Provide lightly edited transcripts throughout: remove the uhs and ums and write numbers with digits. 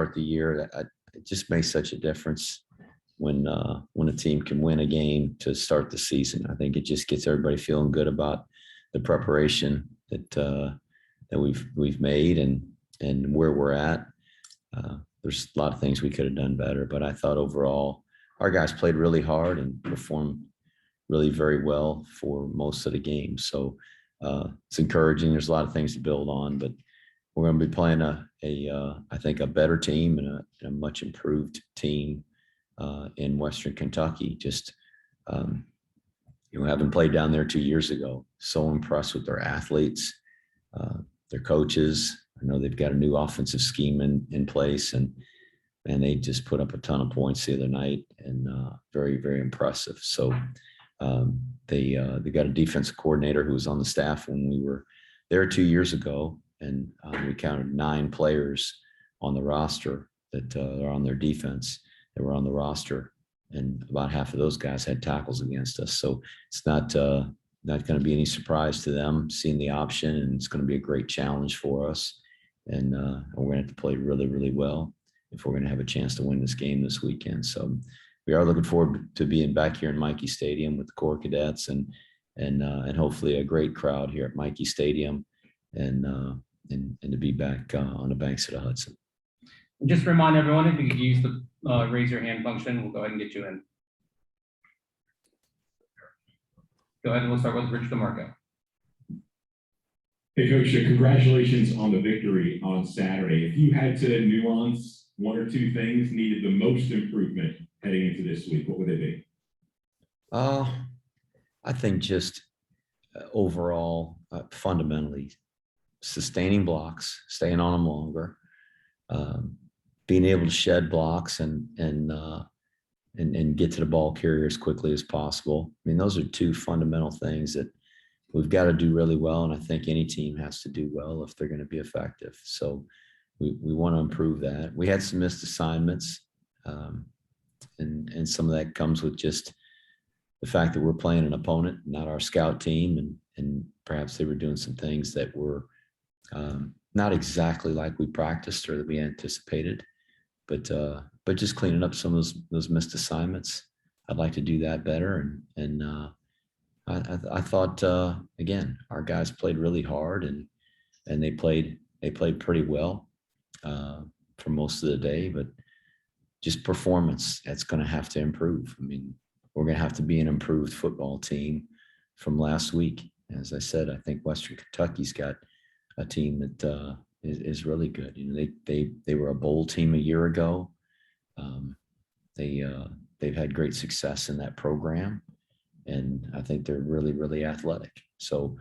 start the year. It just makes such a difference when a team can win a game to start the season. I think it just gets everybody feeling good about the preparation that we've made and where we're at. There's a lot of things we could have done better, but I thought overall our guys played really hard and performed really very well for most of the game. So it's encouraging. There's a lot of things to build on, but we're going to be playing I think a better team and a much improved team in Western Kentucky. Just having played down there 2 years ago, so impressed with their athletes, their coaches. I know they've got a new offensive scheme in place, and they just put up a ton of points the other night, and very, very impressive. So they got a defensive coordinator who was on the staff when we were there 2 years ago, and we counted 9 players on the roster that are on their defense that were on the roster, and about half of those guys had tackles against us. So it's not going to be any surprise to them seeing the option, and it's going to be a great challenge for us. And we're going to have to play really, really well if we're going to have a chance to win this game this weekend. So we are looking forward to being back here in Mikey Stadium with the Corps Cadets and hopefully a great crowd here at Mikey Stadium and to be back on the banks of the Hudson. Just to remind everyone, if you could use the raise your hand function, we'll go ahead and get you in. Go ahead and we'll start with Rich DeMarco. Hey, Coach, congratulations on the victory on Saturday. If you had to nuance 1 or 2 things needed the most improvement heading into this week, what would they be? I think just overall, fundamentally, sustaining blocks, staying on them longer, being able to shed blocks and get to the ball carrier as quickly as possible. I mean, those are 2 fundamental things that we've got to do really well, and I think any team has to do well if they're going to be effective. So we want to improve that. We had some missed assignments, and some of that comes with just the fact that we're playing an opponent, not our scout team, and perhaps they were doing some things that were not exactly like we practiced or that we anticipated, but just cleaning up some of those missed assignments. I'd like to do that better, and I thought again our guys played really hard and they played pretty well for most of the day, but just performance, that's going to have to improve. I mean, we're going to have to be an improved football team from last week. As I said, I think Western Kentucky's got a team that is really good. You know, they were a bowl team a year ago. They've had great success in that program, and I think they're really, really athletic. So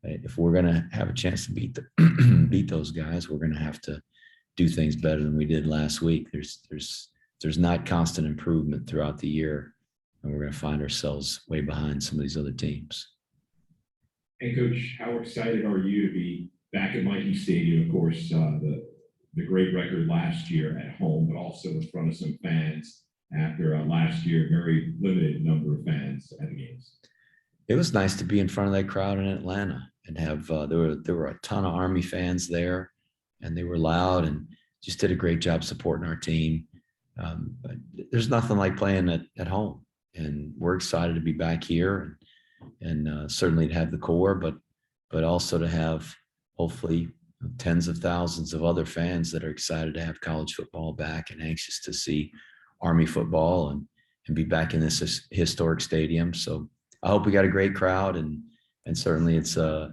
if we're going to have a chance to beat those guys, we're going to have to do things better than we did last week. There's not constant improvement throughout the year, and we're going to find ourselves way behind some of these other teams. And Coach, how excited are you to be back at Mikey Stadium? Of course, the great record last year at home, but also in front of some fans after last year, very limited number of fans at the games. It was nice to be in front of that crowd in Atlanta and have there were a ton of Army fans there, and they were loud and just did a great job supporting our team. But there's nothing like playing at home, and we're excited to be back here and certainly to have the core, but also to have hopefully tens of thousands of other fans that are excited to have college football back and anxious to see Army football and be back in this historic stadium. So I hope we got a great crowd, and certainly it's a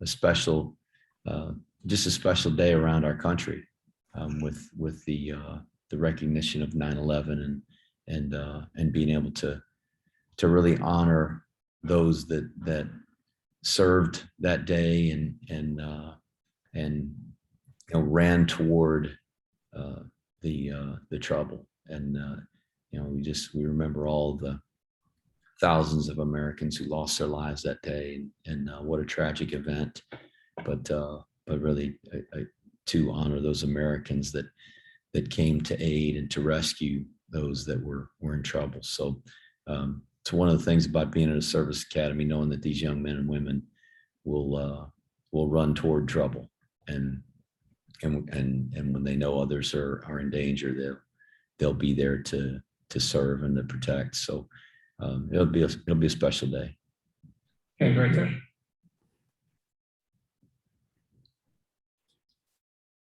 special, just a special day around our country with the recognition of 9/11 and being able to really honor those that served that day and ran toward the trouble. And we remember all the thousands of Americans who lost their lives that day, and what a tragic event. But really to honor those Americans that came to aid and to rescue those that were in trouble. So it's one of the things about being in a service academy, knowing that these young men and women will run toward trouble, and and when they know others are in danger, they'll be there to serve and to protect. So it'll be a special day. Okay, great, sir.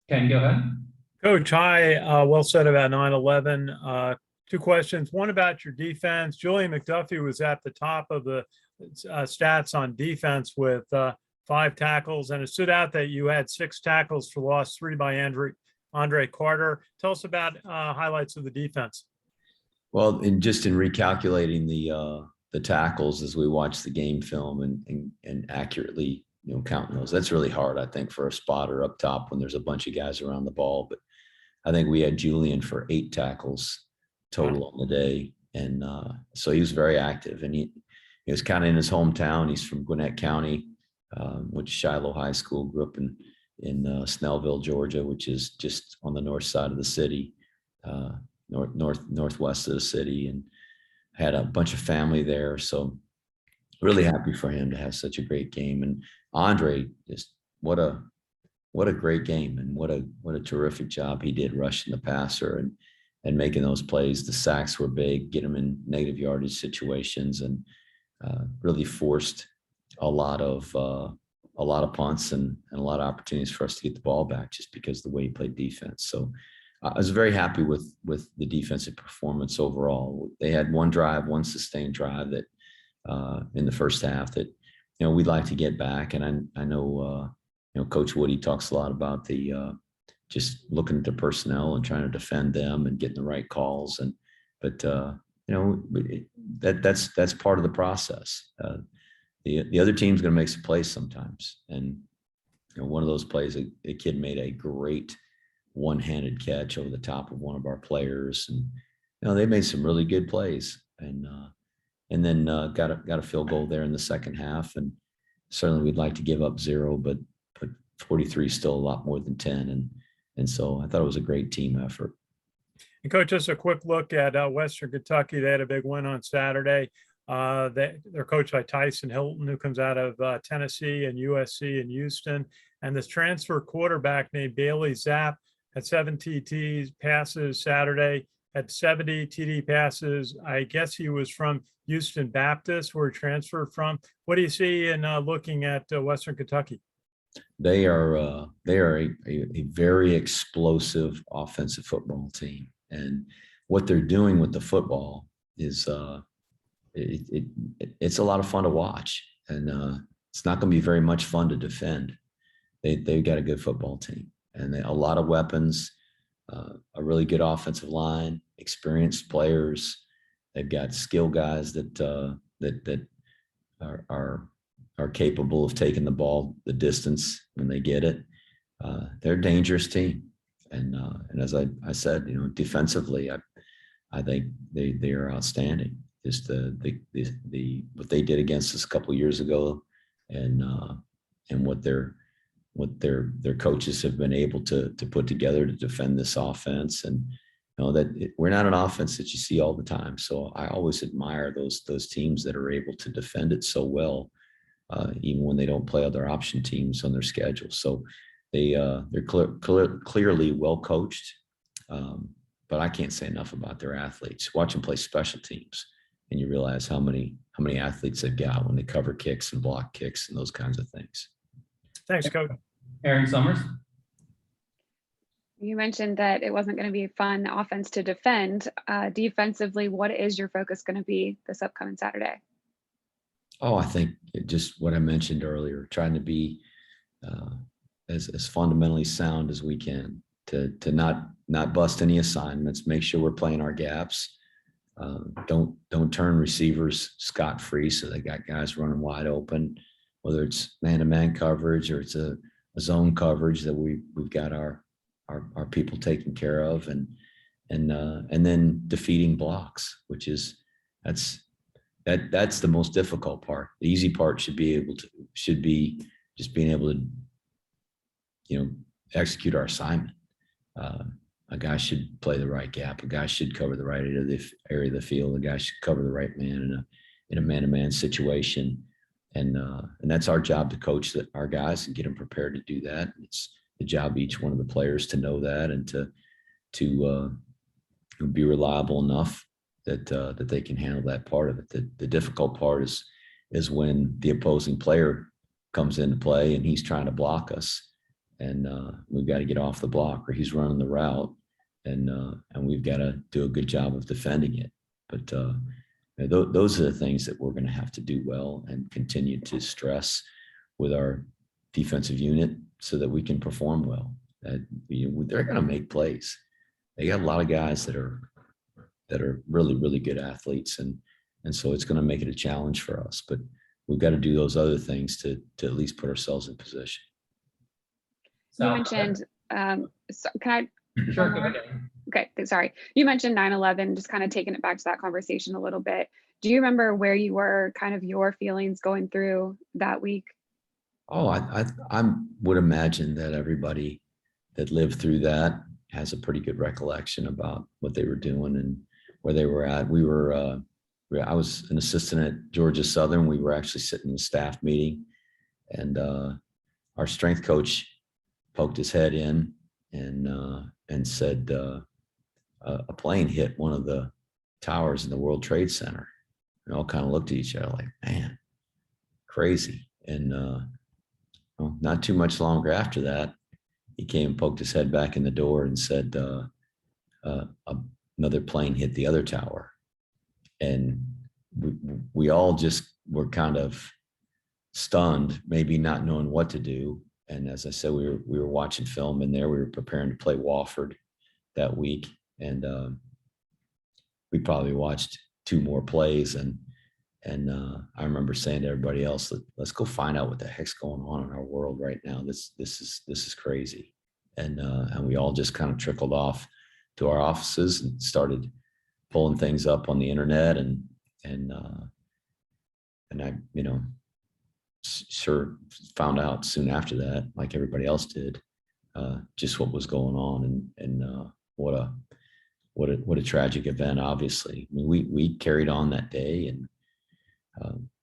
Ken, go ahead. Coach, hi. Well said about 9/11. Two questions. One about your defense. Julian McDuffie was at the top of the stats on defense with 5 tackles, and it stood out that you had 6 tackles for loss, 3 by Andre Carter. Tell us about highlights of the defense. Well, in recalculating the tackles as we watch the game film and accurately, counting those, that's really hard, I think, for a spotter up top when there's a bunch of guys around the ball. But I think we had Julian for 8 tackles total on the day. And so he was very active, and he was kind of in his hometown. He's from Gwinnett County, went to Shiloh High School, grew up in Snellville, Georgia, which is just on the north side of the city, northwest of the city, and had a bunch of family there. So really happy for him to have such a great game. And Andre, just what a great game, and what a terrific job he did rushing the passer and making those plays. The sacks were big, get him in negative yardage situations, and really forced a lot of punts and a lot of opportunities for us to get the ball back just because of the way he played defense. So I was very happy with the defensive performance overall. They had one sustained drive that in the first half that we'd like to get back. And I know Coach Woody talks a lot about the just looking at the personnel and trying to defend them and getting the right calls. But that's part of the process. The other team's going to make some plays sometimes, and one of those plays, a kid made a great one-handed catch over the top of one of our players, and they made some really good plays, and then got a field goal there in the second half. And certainly we'd like to give up 0, but 43 is still a lot more than 10, and so I thought it was a great team effort. And Coach, just a quick look at Western Kentucky. They had a big win on Saturday. They're coached by Tyson Hilton, who comes out of Tennessee and USC and Houston. And this transfer quarterback named Bailey Zapp had 7 TD passes Saturday, had 70 TD passes. I guess he was from Houston Baptist, where he transferred from. What do you see in looking at Western Kentucky? They are a very explosive offensive football team, and what they're doing with the football is it's a lot of fun to watch, and it's not going to be very much fun to defend. They've got a good football team, and a lot of weapons, a really good offensive line, experienced players. They've got skill guys that are capable of taking the ball the distance when they get it. They're a dangerous team, and as I said, defensively, I think they are outstanding. Just the what they did against us a couple of years ago, and what their coaches have been able to put together to defend this offense. And we're not an offense that you see all the time. So I always admire those teams that are able to defend it so well, even when they don't play other option teams on their schedule. So they're clearly well coached, but I can't say enough about their athletes. Watch them play special teams, and you realize how many athletes they've got when they cover kicks and block kicks and those kinds of things. Thanks, Coach. Aaron Summers. You mentioned that it wasn't going to be a fun offense to defend. Defensively, what is your focus going to be this upcoming Saturday? Oh, I think just what I mentioned earlier, trying to be as fundamentally sound as we can, to not bust any assignments, make sure we're playing our gaps. Don't turn receivers scot-free, so they got guys running wide open, whether it's man-to-man coverage or it's a zone coverage that we've got our people taken care of, and then defeating blocks, which is that's the most difficult part. The easy part should be just being able to execute our assignment. A guy should play the right gap. A guy should cover the right area of the field. A guy should cover the right man in a man-to-man situation. And that's our job, to coach our guys and get them prepared to do that. the job of each one of the players to know that and to be reliable enough that they can handle that part of it. The difficult part is when the opposing player comes into play and he's trying to block us, and we've got to get off the block, or he's running the route, and we've got to do a good job of defending it. But those are the things that we're going to have to do well and continue to stress with our defensive unit so that we can perform well. They're going to make plays. They got a lot of guys that are really, really good athletes. And so it's going to make it a challenge for us, but we've got to do those other things to at least put ourselves in position. You mentioned, so can I? Sure, go ahead. Okay, sorry. You mentioned 9/11, just kind of taking it back to that conversation a little bit. Do you remember where you were, kind of your feelings going through that week? Oh, I would imagine that everybody that lived through that has a pretty good recollection about what they were doing and where they were at. I was an assistant at Georgia Southern. We were actually sitting in a staff meeting, and our strength coach poked his head in and said a plane hit one of the towers in the World Trade Center. We all kind of looked at each other like, man, crazy. And well, not too much longer after that, he came and poked his head back in the door and said another plane hit the other tower. And we all just were kind of stunned, maybe not knowing what to do. And as I said, we were watching film in there. We were preparing to play Wofford that week, and we probably watched 2 more plays. And I remember saying to everybody else, let's go find out what the heck's going on in our world right now. This is crazy. And we all just kind of trickled off to our offices and started pulling things up on the internet, and I, sure found out soon after that, like everybody else did, just what was going on, and what a tragic event. Obviously, I mean, we carried on that day, and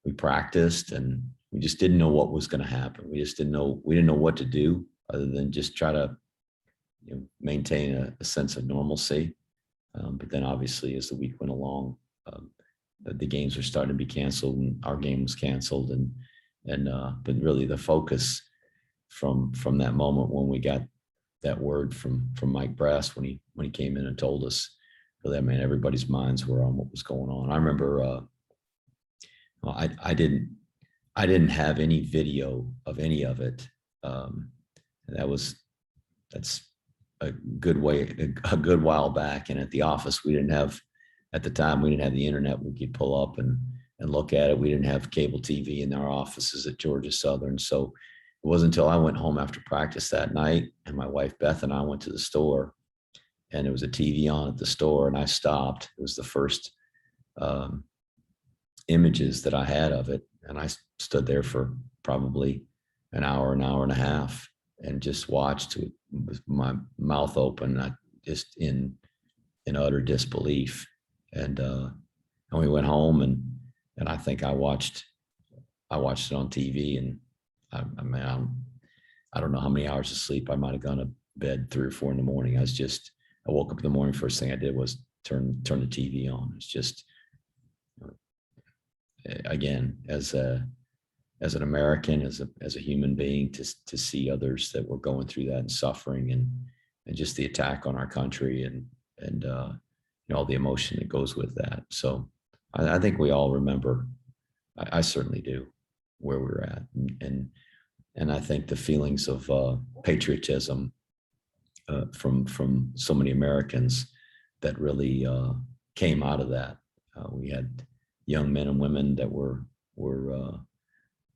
we practiced, and we just didn't know what was going to happen. We didn't know what to do other than just try to maintain a sense of normalcy. But then obviously as the week went along, the games were starting to be canceled, and our game was canceled. But really the focus from that moment when we got that word from Mike Brass, when he came in and told us, really, I mean, everybody's minds were on what was going on. I remember I didn't have any video of any of it. That's a good while back. And at the office, at the time, we didn't have the internet we could pull up and look at it. We didn't have cable TV in our offices at Georgia Southern. So it wasn't until I went home after practice that night, and my wife Beth and I went to the store, and there was a TV on at the store, and I stopped. It was the first images that I had of it. And I stood there for probably an hour and a half, and just watched with my mouth open, just in utter disbelief. And we went home, and I think I watched it on TV, and I don't know how many hours of sleep. I might have gone to bed 3 or 4 in the morning. I woke up in the morning, first thing I did was turn the TV on. It's just, again, as an American, as a human being, to see others that were going through that and suffering, and just the attack on our country, and all the emotion that goes with that. So I think we all remember, I certainly do, where we're at. And I think the feelings of patriotism from so many Americans that really came out of that. We had young men and women that were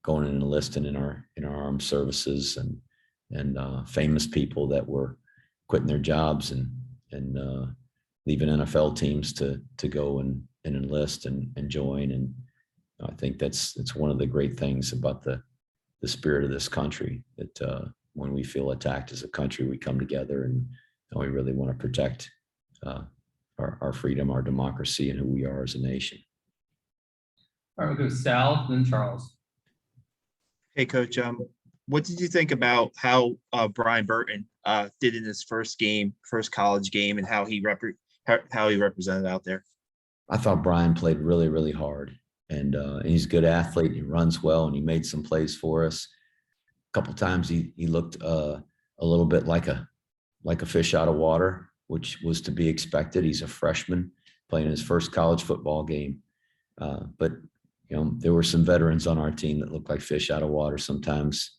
going and enlisting in our armed services, and famous people that were quitting their jobs and leaving NFL teams to go and enlist and join. And I think it's one of the great things about the spirit of this country, that when we feel attacked as a country, we come together, and we really want to protect our freedom, our democracy, and who we are as a nation. All right, we'll go Sal, then Charles. Hey, Coach. What did you think about how Brian Burton did in his first college game, and how he represented out there? I thought Brian played really, really hard, and he's a good athlete. He runs well, and he made some plays for us. A couple times he looked a little bit like a fish out of water, which was to be expected. He's a freshman playing his first college football game, but there were some veterans on our team that looked like fish out of water sometimes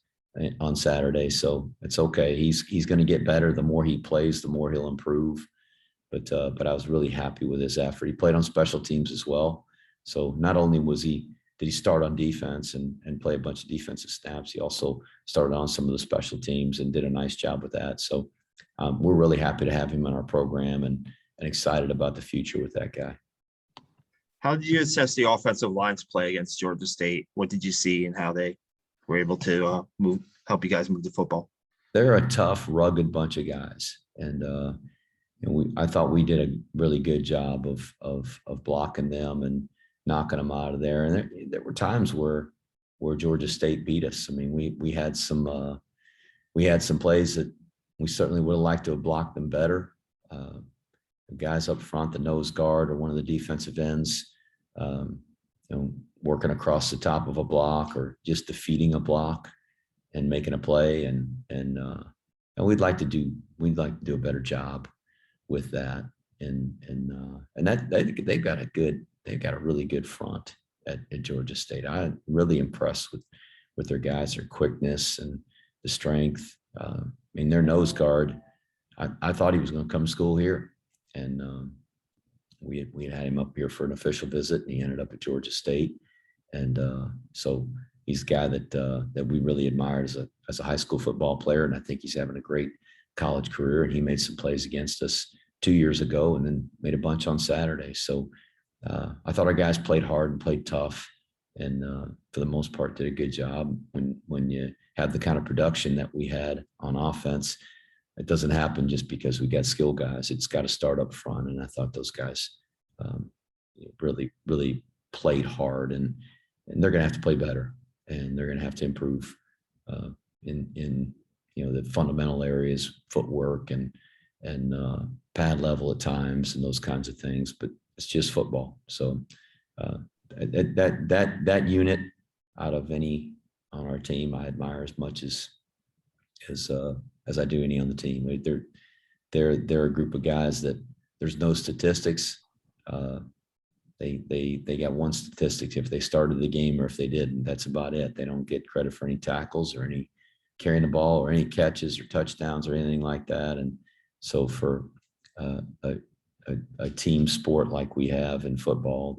on Saturday. So it's okay. He's going to get better. The more he plays, the more he'll improve. But I was really happy with his effort. He played on special teams as well. So not only did he start on defense and play a bunch of defensive snaps, he also started on some of the special teams and did a nice job with that. So we're really happy to have him in our program and excited about the future with that guy. How did you assess the offensive line's play against Georgia State? What did you see and how they were able to help you guys move the football? They're a tough, rugged bunch of guys, and I thought we did a really good job of blocking them and knocking them out of there. And there were times where Georgia State beat us. I mean, we had some plays that we certainly would have liked to have blocked them better. The guys up front, the nose guard or one of the defensive ends, working across the top of a block or just defeating a block and making a play. And we'd like to do a better job with that. And that they've got a really good front at Georgia State. I'm really impressed with their guys, their quickness and the strength. I mean, their nose guard, I thought he was going to come to school here. And we had him up here for an official visit, and he ended up at Georgia State. And so he's a guy that we really admired as a high school football player, and I think he's having a great college career. And he made some plays against us 2 years ago, and then made a bunch on Saturday. So I thought our guys played hard and played tough, and for the most part did a good job. When you have the kind of production that we had on offense, it doesn't happen just because we got skill guys. It's got to start up front, and I thought those guys really, really played hard, and they're going to have to play better, and they're going to have to improve in the fundamental areas, footwork and pad level at times, and those kinds of things. But it's just football. So that unit out of any on our team, I admire as much as I do any on the team. They're a group of guys that there's no statistics. They got one statistic if they started the game or if they didn't. That's about it. They don't get credit for any tackles or any carrying the ball or any catches or touchdowns or anything like that. And so for a team sport like we have in football,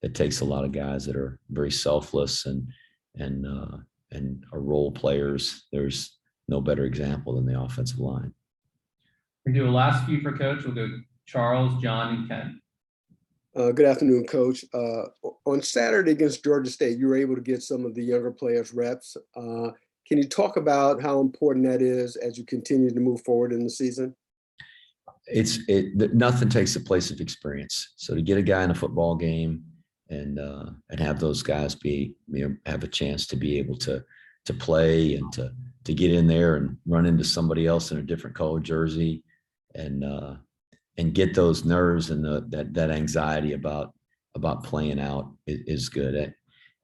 that takes a lot of guys that are very selfless and are role players. There's no better example than the offensive line. We'll do a last few for Coach. We'll go Charles, John, and Ken. Good afternoon, Coach. On Saturday against Georgia State, you were able to get some of the younger players reps. Can you talk about how important that is as you continue to move forward in the season? Nothing takes the place of experience. So to get a guy in a football game and have those guys have a chance to be able to play and to get in there and run into somebody else in a different colored jersey and get those nerves and that anxiety about playing out is good.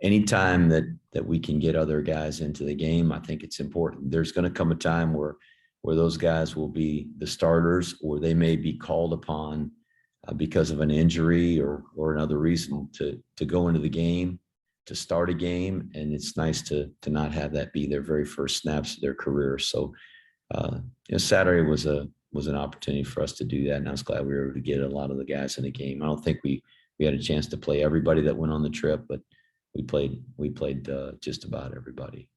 Anytime that we can get other guys into the game, I think it's important. There's going to come a time where those guys will be the starters, or they may be called upon because of an injury or another reason to go into the game, to start a game. And it's nice to not have that be their very first snaps of their career. So Saturday was an opportunity for us to do that. And I was glad we were able to get a lot of the guys in the game. I don't think we had a chance to play everybody that went on the trip, but we played just about everybody.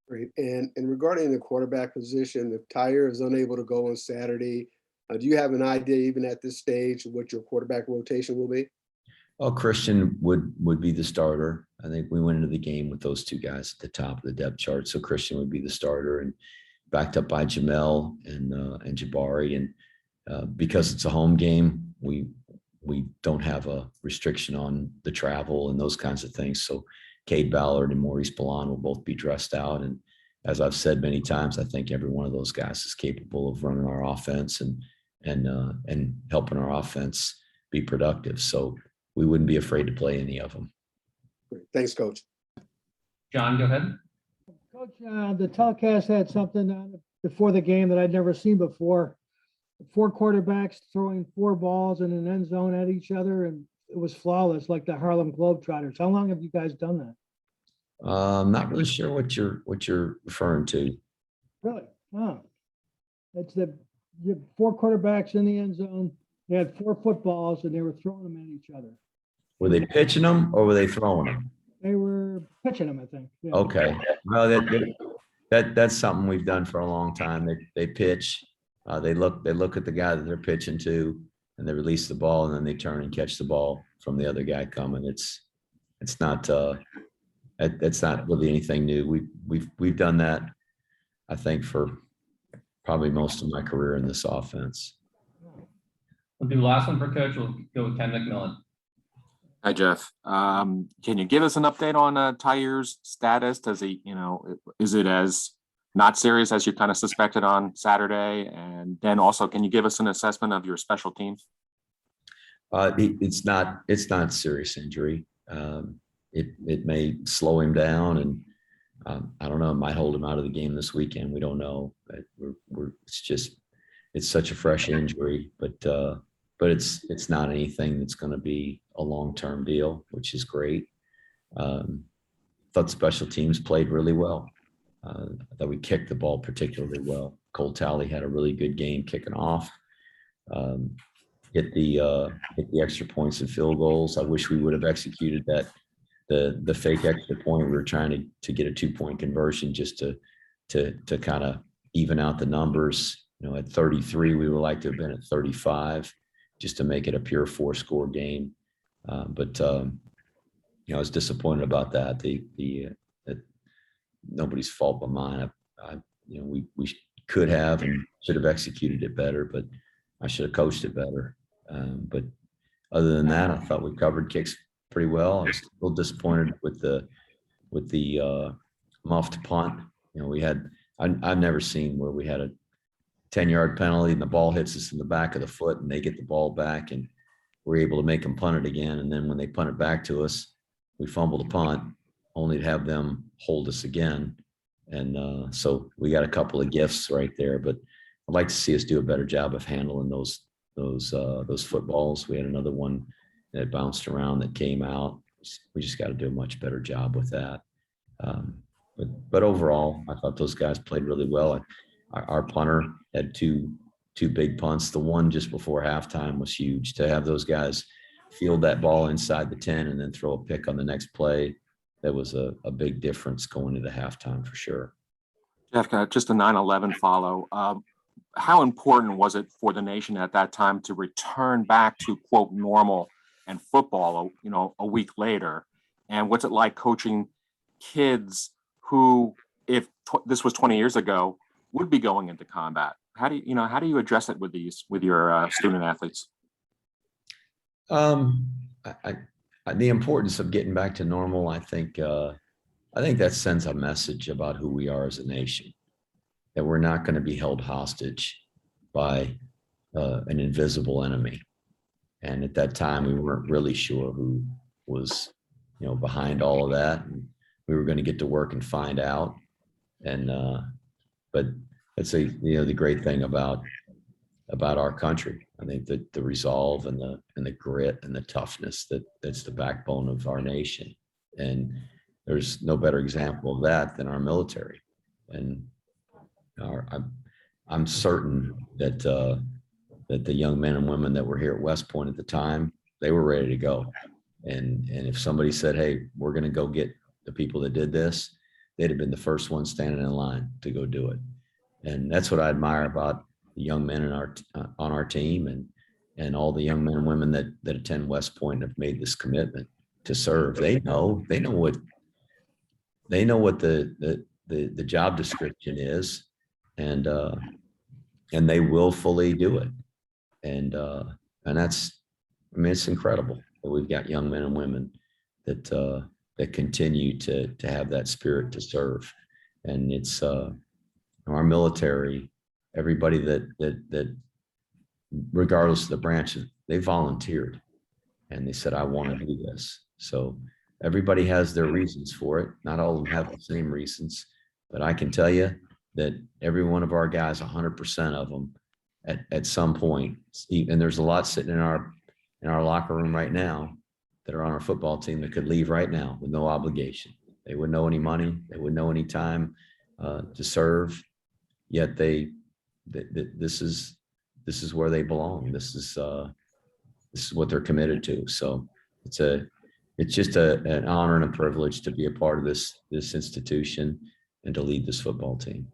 Great. And regarding the quarterback position, if Tyre is unable to go on Saturday, do you have an idea even at this stage what your quarterback rotation will be? Well, Christian would be the starter. I think we went into the game with those two guys at the top of the depth chart. So Christian would be the starter, and backed up by Jamel and Jabari. And because it's a home game, we don't have a restriction on the travel and those kinds of things. So Cade Ballard and Maurice Ballon will both be dressed out, and as I've said many times, I think every one of those guys is capable of running our offense and helping our offense be productive. So we wouldn't be afraid to play any of them. Great. Thanks, Coach. John, go ahead. Coach, the telecast had something before the game that I'd never seen before. 4 quarterbacks throwing 4 balls in an end zone at each other, and it was flawless, like the Harlem Globetrotters. How long have you guys done that? I'm not really sure what you're referring to. Really? Oh. It's you have 4 quarterbacks in the end zone. They had 4 footballs and they were throwing them at each other. Were they pitching them or were they throwing them? They were pitching them, I think. Yeah. Okay. Well, that's something we've done for a long time. They pitch, they look at the guy that they're pitching to, and they release the ball, and then they turn and catch the ball from the other guy coming. It's not really anything new. We've done that, I think, for probably most of my career in this offense. We'll do the last one for Coach. We'll go with Ken McMillan. Hi, Jeff. Can you give us an update on Tyre's status? Does he, is it as not serious as you kind of suspected on Saturday? And then also, can you give us an assessment of your special teams? It's not serious injury. It may slow him down, and I don't know. It might hold him out of the game this weekend. We don't know. But it's such a fresh injury, but it's not anything that's going to be a long-term deal, which is great. Thought special teams played really well. I thought we kicked the ball particularly well. Cole Talley had a really good game kicking off. Hit the extra points and field goals. I wish we would have executed that. The fake extra point, we were trying to get a 2-point conversion just to kind of even out the numbers. At 33, we would like to have been at 35 just to make it a pure 4-score game. But I was disappointed about that. That nobody's fault but mine. We could have and should have executed it better, but I should have coached it better. But other than that, I thought we covered kicks pretty well. I was a little disappointed with the muffed punt. I've never seen where we had a 10-yard penalty and the ball hits us in the back of the foot and they get the ball back and we're able to make them punt it again. And then when they punt it back to us, we fumble the punt only to have them hold us again. And so we got a couple of gifts right there, but I'd like to see us do a better job of handling those footballs. We had another one that bounced around that came out. We just got to do a much better job with that. But overall, I thought those guys played really well. Our punter had two big punts. The one just before halftime was huge. To have those guys field that ball inside the 10 and then throw a pick on the next play, that was a big difference going into halftime for sure. Jeff, just a 9/11 follow. How important was it for the nation at that time to return back to, quote, normal and football, a week later? And what's it like coaching kids who, if this was 20 years ago, would be going into combat? How do you address it with your student athletes? The importance of getting back to normal, I think that sends a message about who we are as a nation, that we're not going to be held hostage by an invisible enemy. And at that time, we weren't really sure who was, behind all of that. And we were going to get to work and find out. And but that's the great thing about our country. I think that the resolve and the grit and the toughness that's the backbone of our nation. And there's no better example of that than our military. And I'm certain that the young men and women that were here at West Point at the time, they were ready to go. And if somebody said, "Hey, we're going to go get the people that did this," they'd have been the first one standing in line to go do it. And that's what I admire about the young men on our team and all the young men and women that attend West Point have made this commitment to serve. They know what the job description is, and they will fully do it. And that's, it's incredible that we've got young men and women that continue to have that spirit to serve. And it's our military, everybody that regardless of the branch, they volunteered and they said, I want to do this. So everybody has their reasons for it. Not all of them have the same reasons, but I can tell you that every one of our guys, 100% of them at some point, and there's a lot sitting in our locker room right now that are on our football team that could leave right now with no obligation. They wouldn't know any money. They wouldn't know any time to serve. Yet this is where they belong. This is what they're committed to. So it's just an honor and a privilege to be a part of this institution and to lead this football team.